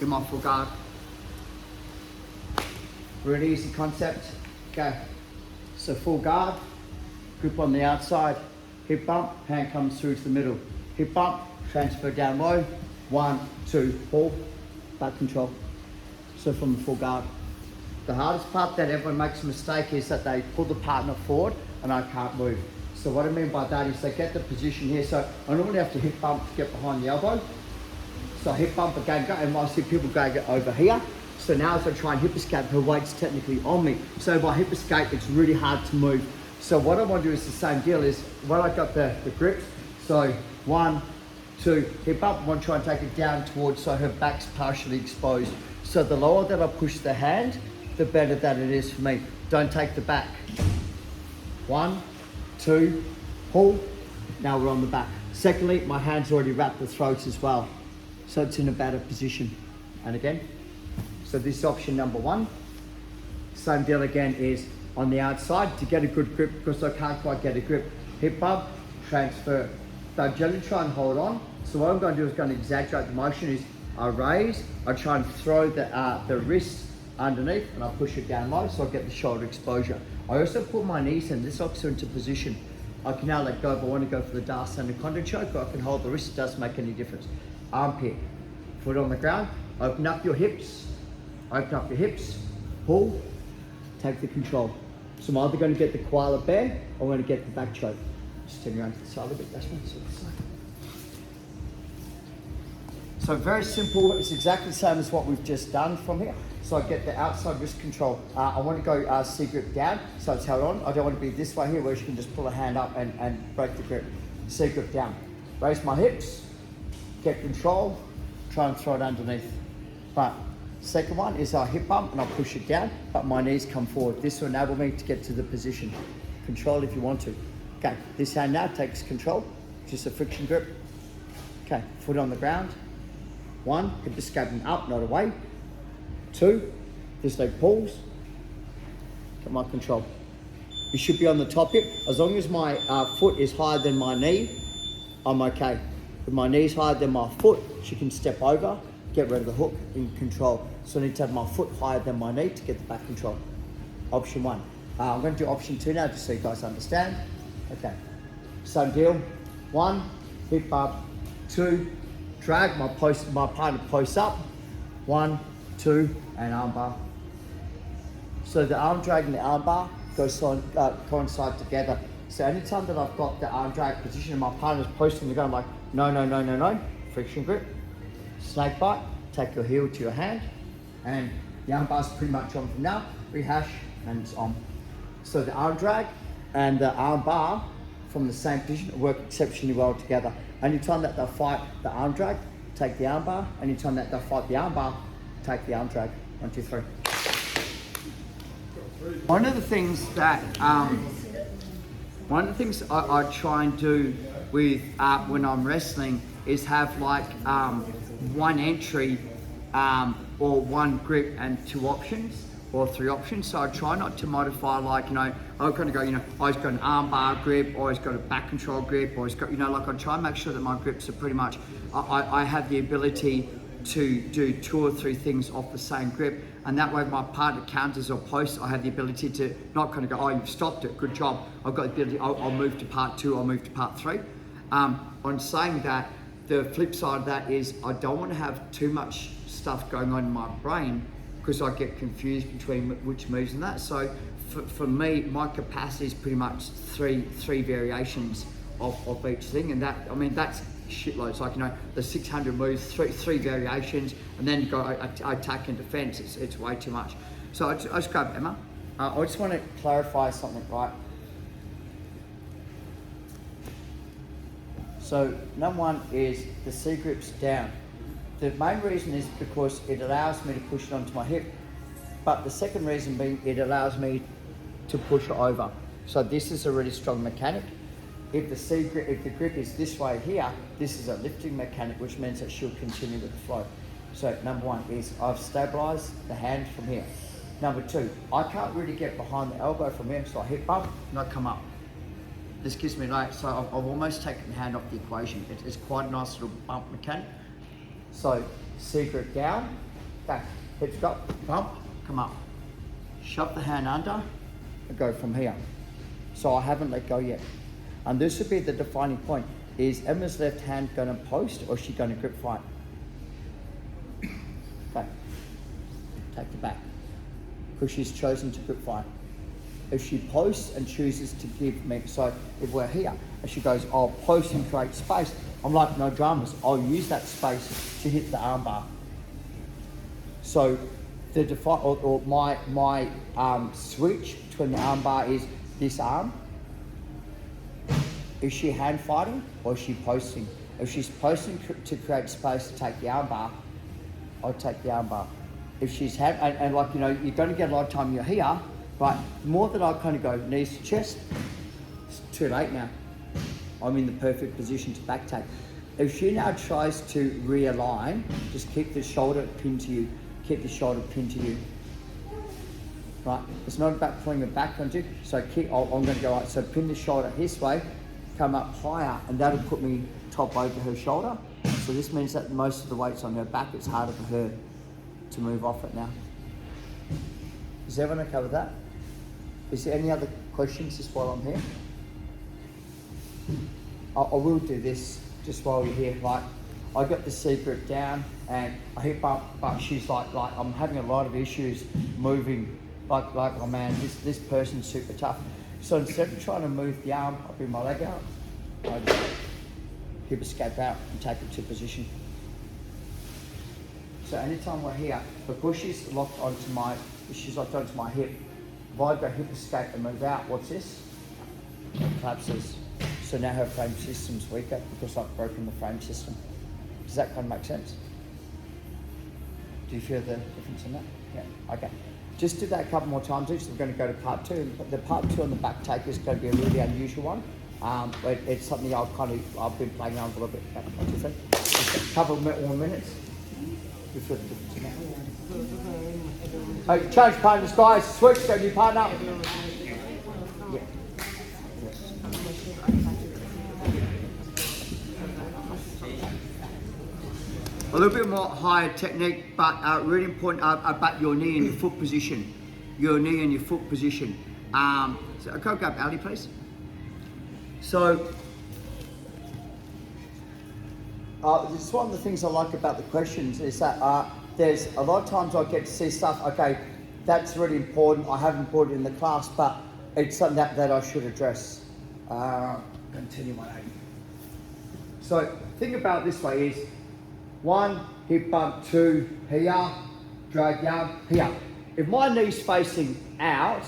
in my full guard. Really easy concept. Go. So full guard, grip on the outside, hip bump, hand comes through to the middle. Hip bump, transfer down low. 1, 2, pull, back control. So from the full guard. The hardest part that everyone makes a mistake is that they pull the partner forward and I can't move. So what I mean by that is they get the position here. So I normally have to hip bump to get behind the elbow. So hip bump again, and I see people going over here. So now as I try and hip escape, her weight's technically on me. So if I hip escape, it's really hard to move. So what I want to do is the same deal is when I got the grips, so 1, 2, hip up, I want to try and take it down towards so her back's partially exposed. So the lower that I push the hand, the better that it is for me. Don't take the back. 1, 2, pull, now we're on the back. Secondly, my hand's already wrapped the throats as well. So it's in a better position. And again, so this is option number 1. Same deal again is on the outside to get a good grip because I can't quite get a grip. Hip up, transfer. So generally try and hold on. So what I'm going to do is going to exaggerate the motion is I raise, I try and throw the wrist underneath and I push it down low so I get the shoulder exposure. I also put my knees in, this locks her into position. I can now let go if I want to go for the Darcy Anaconda choke, or I can hold the wrist, it doesn't make any difference. Armpit, foot on the ground, open up your hips, pull, take the control. So I'm either going to get the koala bear or I'm going to get the back choke. Just turn around to the side a bit, that's one, so the side. So very simple, it's exactly the same as what we've just done from here. So I get the outside wrist control. I want to go C-grip down, so it's held on. I don't want to be this way here where you can just pull a hand up and break the grip. C-grip down. Raise my hips, get control, try and throw it underneath. But second one is I hip bump and I push it down, but my knees come forward. This will enable me to get to the position. Control if you want to. Okay, this hand now takes control, just a friction grip. Okay, foot on the ground. 1, hip escaping up, not away. 2, this leg pulls, get my control. You should be on the top hip. As long as my foot is higher than my knee, I'm okay. If my knee's higher than my foot, she can step over, get rid of the hook in control. So I need to have my foot higher than my knee to get the back control. Option 1. I'm going to do option 2 now just so you guys understand. Okay, same deal. 1, hip up. 2, drag, my partner posts up. 1, 2, and arm bar. So the arm drag and the arm bar coincide together. So anytime that I've got the arm drag position and my partner's posting, they're going like, no, friction grip, snake bite, take your heel to your hand, and the arm bar's pretty much on from now, rehash, and it's on. So the arm drag and the arm bar from the same position work exceptionally well together. Anytime that they'll fight the arm drag, take the arm bar. Anytime that they'll fight the arm bar, take the arm drag. 1, 2, 3. One of the things that I try and do with when I'm wrestling is have like one entry or one grip and 2 options or 3 options. So I try not to modify like, I'm going to go, oh, he's got an arm bar grip, or he's got a back control grip, or he's got, like I try and make sure that my grips are pretty much, I have the ability to do 2 or 3 things off the same grip, and that way my partner counters or posts, I have the ability to not kind of go, oh, you've stopped it, good job. I've got the ability, I'll move to part 2, I'll move to part 3. On saying that, the flip side of that is I don't want to have too much stuff going on in my brain because I get confused between which moves and that. So for me, my capacity is pretty much three variations of each thing, and that, I mean, that's shitloads. Like, the 600 moves, three variations, and then you go attack and defense. It's way too much. So I just grab Emma. I just want to clarify something, right? So number 1 is the C grips down. The main reason is because it allows me to push it onto my hip, but the second reason being it allows me to push it over. So this is a really strong mechanic. If the grip is this way here, this is a lifting mechanic, which means that she'll continue with the flow. So number 1 is I've stabilized the hand from here. Number 2, I can't really get behind the elbow from here, so I hip up and I come up. This gives me so I've almost taken the hand off the equation. It's quite a nice little bump mechanic. So secret down, okay, hips go, bump, come up. Shove the hand under and go from here. So I haven't let go yet. And this would be the defining point. Is Emma's left hand going to post or is she going to grip fight? Okay, take the back. Because she's chosen to grip fight. If she posts and chooses to give me, so if we're here, and she goes, I'll post and create space, I'm like, no dramas, I'll use that space to hit the armbar. So the my switch between the armbar is this arm. Is she hand fighting or is she posting? If she's posting to create space to take the armbar, I'll take the armbar. If she's hand, and like, you know, you're going to get a lot of time you're here, but the more that I kind of go knees to chest, it's too late now. I'm in the perfect position to back take. If she now tries to realign, just keep the shoulder pinned to you. Keep the shoulder pinned to you. Right, it's not about pulling it back onto you. So I'm going to go right. So pin the shoulder this way, come up higher, and that'll put me top over her shoulder. So this means that most of the weight's on her back. It's harder for her to move off it now. Is everyone okay with that? Is there any other questions just while I'm here? I will do this just while you're here. Like, I got the secret down and I hip up, but she's like I'm having a lot of issues moving. Like, oh man, this person's super tough. So instead of trying to move the arm, I bring my leg out, I just hip escape out and take it to position. So anytime we're here, because she's locked onto my hip, if I go hip escape and move out, what's this? It collapses. So now her frame system's weaker because I've broken the frame system. Does that kind of make sense? Do you feel the difference in that? Yeah, okay. Just do that a couple more times each. So we're going to go to part two. The part two on the back take is going to be a really unusual one. But it's something I've been playing around with a little bit. What do you think? Just a couple more minutes. Do you feel the difference in that? Okay, change partners, guys. Switch, go new partner. Yeah. A little bit more higher technique, but really important about your knee and your foot position. Your knee and your foot position. So go grab Ali, please. So, this is one of the things I like about the questions is that there's a lot of times I get to see stuff, okay, that's really important, I haven't put it in the class, but it's something that I should address. Continue my name. So, think about it this way is, 1, hip bump, 2, here, drag down, here. If my knee's facing out,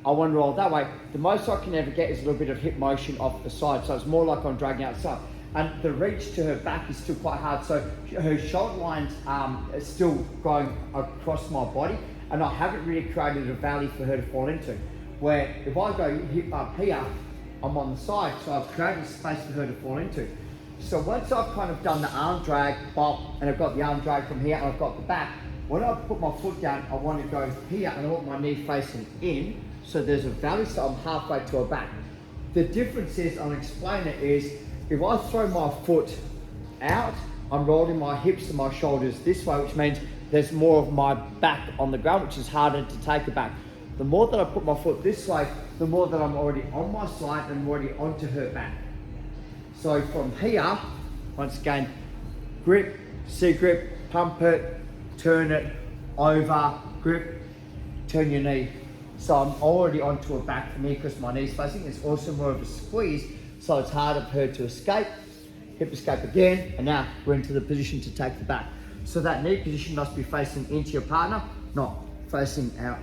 I want to roll that way. The most I can ever get is a little bit of hip motion off the side. So it's more like I'm dragging outside. And the reach to her back is still quite hard. So her shoulder lines are still going across my body. And I haven't really created a valley for her to fall into. Where if I go hip up here, I'm on the side. So I've created a space for her to fall into. So once I've kind of done the arm drag, bop, and I've got the arm drag from here and I've got the back, when I put my foot down, I want to go here and I want my knee facing in. So there's a valley, so I'm halfway to her back. The difference is, I'll explain it, is if I throw my foot out, I'm rolling my hips and my shoulders this way, which means there's more of my back on the ground, which is harder to take it back. The more that I put my foot this way, the more that I'm already on my side and I'm already onto her back. So from here, once again, grip, C-grip, pump it, turn it, over, grip, turn your knee. So I'm already onto her back for me because my knee's facing. It's also more of a squeeze, so it's harder for her to escape. Hip escape again, and now we're into the position to take the back. So that knee position must be facing into your partner, not facing out.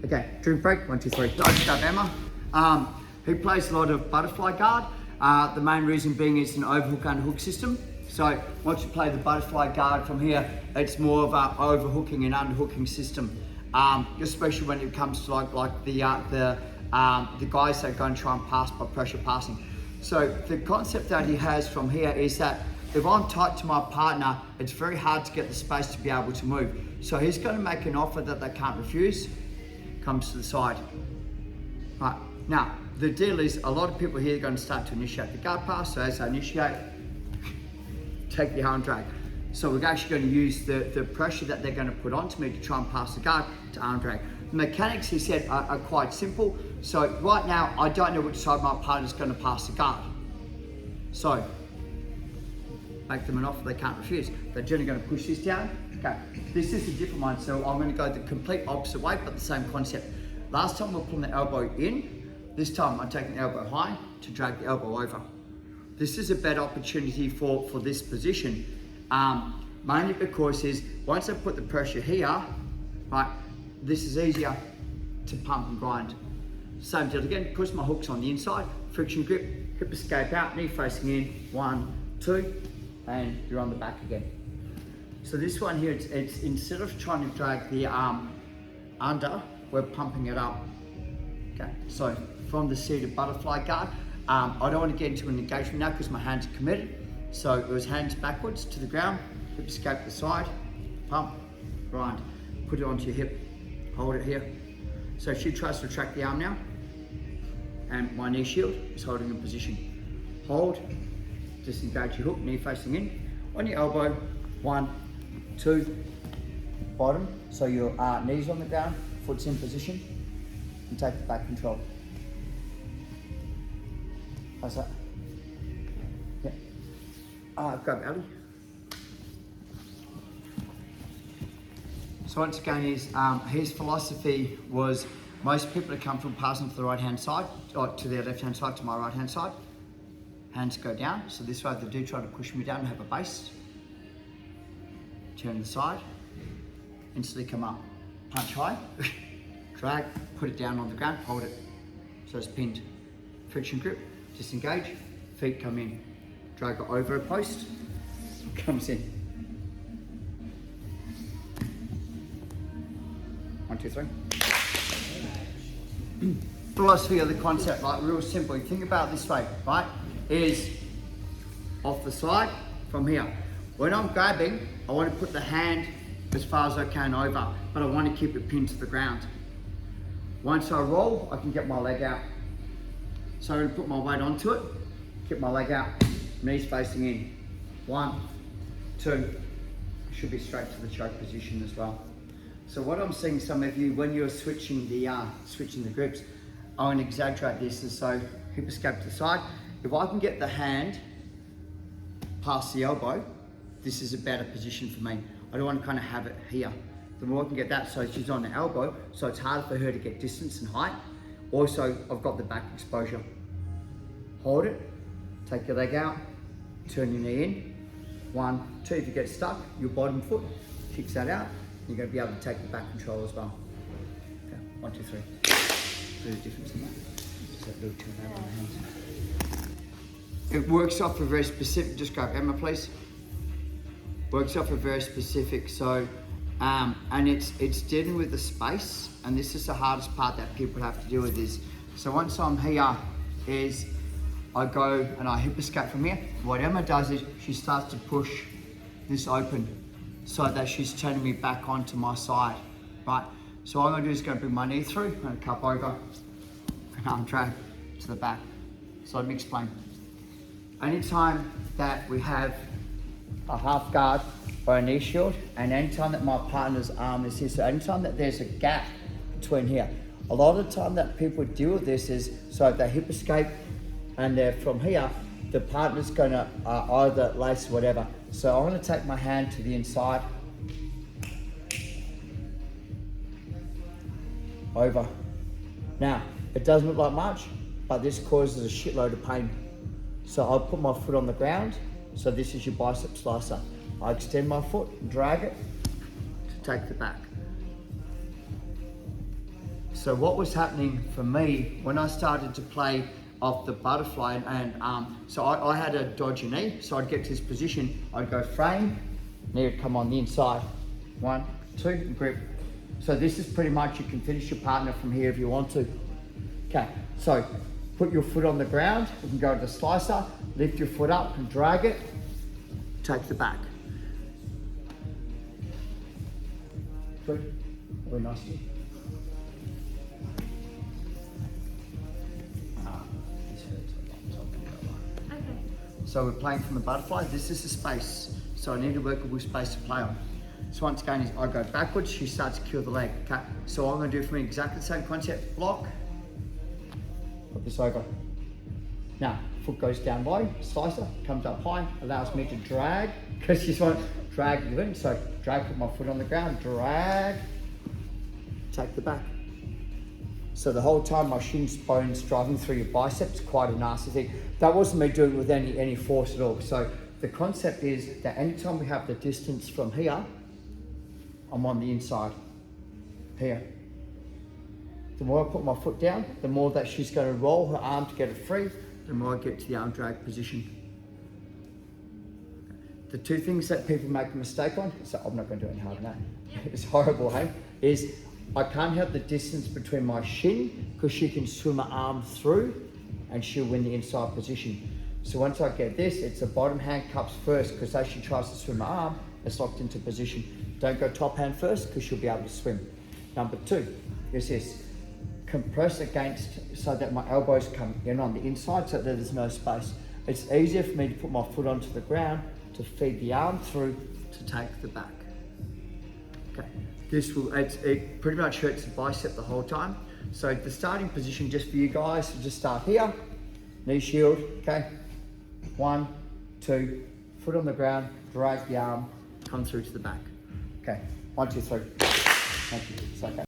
Okay, drink break, 1, 2, 3. Don't stop Emma. Who plays a lot of butterfly guard. The main reason being it's an overhook underhook system. So once you play the butterfly guard from here, it's more of a overhooking and underhooking system. Especially when it comes to like the guys that go and try and pass by pressure passing. So the concept that he has from here is that if I'm tight to my partner, it's very hard to get the space to be able to move. So he's going to make an offer that they can't refuse. Comes to the side. Right, now the deal is a lot of people here are going to start to initiate the guard pass. So as I initiate, take the arm drag. So we're actually going to use the pressure that they're going to put onto me to try and pass the guard to arm drag. The mechanics, he said, are quite simple. So right now, I don't know which side my partner's going to pass the guard. So, make them an offer they can't refuse. They're generally going to push this down. Okay, this is a different one. So I'm going to go the complete opposite way, but the same concept. Last time we're pulling the elbow in. This time I'm taking the elbow high to drag the elbow over. This is a better opportunity for this position. Mainly because once I put the pressure here, right, this is easier to pump and grind. Same deal again, push my hooks on the inside, friction grip, hip escape out, knee facing in, 1, 2, and you're on the back again. So this one here, it's instead of trying to drag the arm under, we're pumping it up. Okay, so from the seated butterfly guard, I don't want to get into an engagement now because my hands are committed. So it was hands backwards to the ground, hip escape to the side, pump, grind, put it onto your hip, hold it here. So she tries to retract the arm now, and my knee shield is holding in position. Hold, disengage your hook, knee facing in, on your elbow, 1, 2, bottom, so your knees on the ground, foot's in position, and take the back control. How's that? Yeah. Grab Ali. So once again, his philosophy was most people that come from passing to the right hand side, or to their left hand side, to my right hand side, hands go down. So this way they do try to push me down and have a base. Turn the side, instantly come up, punch high, drag, put it down on the ground, hold it. So it's pinned. Friction grip, disengage, feet come in. Drag it over a post, comes in. 1, 2, 3. Philosophy of the concept, like real simple. You think about it this way, right? Is off the side from here. When I'm grabbing, I want to put the hand as far as I can over, but I want to keep it pinned to the ground. Once I roll, I can get my leg out. So I'm going to put my weight onto it, keep my leg out, knees facing in. 1, 2, should be straight to the choke position as well. So what I'm seeing some of you, when you're switching the grips, I'm going to exaggerate this, and so hip escape to the side. If I can get the hand past the elbow, this is a better position for me. I don't want to kind of have it here. The more I can get that, so she's on the elbow, so it's harder for her to get distance and height. Also, I've got the back exposure. Hold it, take your leg out, turn your knee in. 1, 2, if you get stuck, your bottom foot kicks that out. You're going to be able to take the back control as well. Okay, 1, 2, 3. There's a difference in that. Just that little turn over on the hands. It works off a very specific, just grab Emma please. Works off a very specific, so, and it's dealing with the space, and this is the hardest part that people have to deal with is, so once I'm here, is I go and I hip escape from here. What Emma does is she starts to push this open so that she's turning me back onto my side, right? So what I'm gonna do is gonna bring my knee through, I'm gonna cup over, and arm drag to the back. So let me explain. Anytime that we have a half guard or a knee shield, and anytime that my partner's arm is here, so anytime that there's a gap between here, a lot of the time that people deal with this is, so they hip escape and they're from here, the partner's gonna either lace whatever. So I'm gonna take my hand to the inside, over. Now, it doesn't look like much, but this causes a shitload of pain. So I'll put my foot on the ground. So this is your bicep slicer. I extend my foot, drag it to take the back. So what was happening for me when I started to play off the butterfly, and so I had a dodgy knee, so I'd get to this position, I'd go frame, knee would come on the inside. 1, 2, and grip. So this is pretty much, you can finish your partner from here if you want to. Okay, so put your foot on the ground, you can go to the slicer, lift your foot up and drag it, take the back. Good, very nice. So we're playing from the butterfly. This is the space. So I need a workable space to play on. So once again, I go backwards, she starts to kill the leg, okay? So I'm gonna do for me exactly the same concept, block, put this over. Now, foot goes down low, slicer, comes up high, allows me to drag, because she's want to drag it in, so drag, put my foot on the ground, drag, take the back. So the whole time my shin bone's driving through your biceps, quite a nasty thing. That wasn't me doing it with any force at all. So the concept is that anytime we have the distance from here, I'm on the inside, here. The more I put my foot down, the more that she's going to roll her arm to get it free, the more I get to the arm drag position. The two things that people make a mistake on, so I'm not going to do any harder than that, it's horrible, hey, is I can't have the distance between my shin because she can swim her arm through and she'll win the inside position. So once I get this, it's the bottom hand cups first because as she tries to swim her arm, it's locked into position. Don't go top hand first because she'll be able to swim. Number two is this. Compress against so that my elbows come in on the inside so that there's no space. It's easier for me to put my foot onto the ground to feed the arm through to take the back. Okay, it pretty much hurts the bicep the whole time. So the starting position just for you guys, so just start here, knee shield, okay? 1, 2, foot on the ground, drag the arm, come through to the back. Okay, 1, 2, 3. Thank you. It's okay.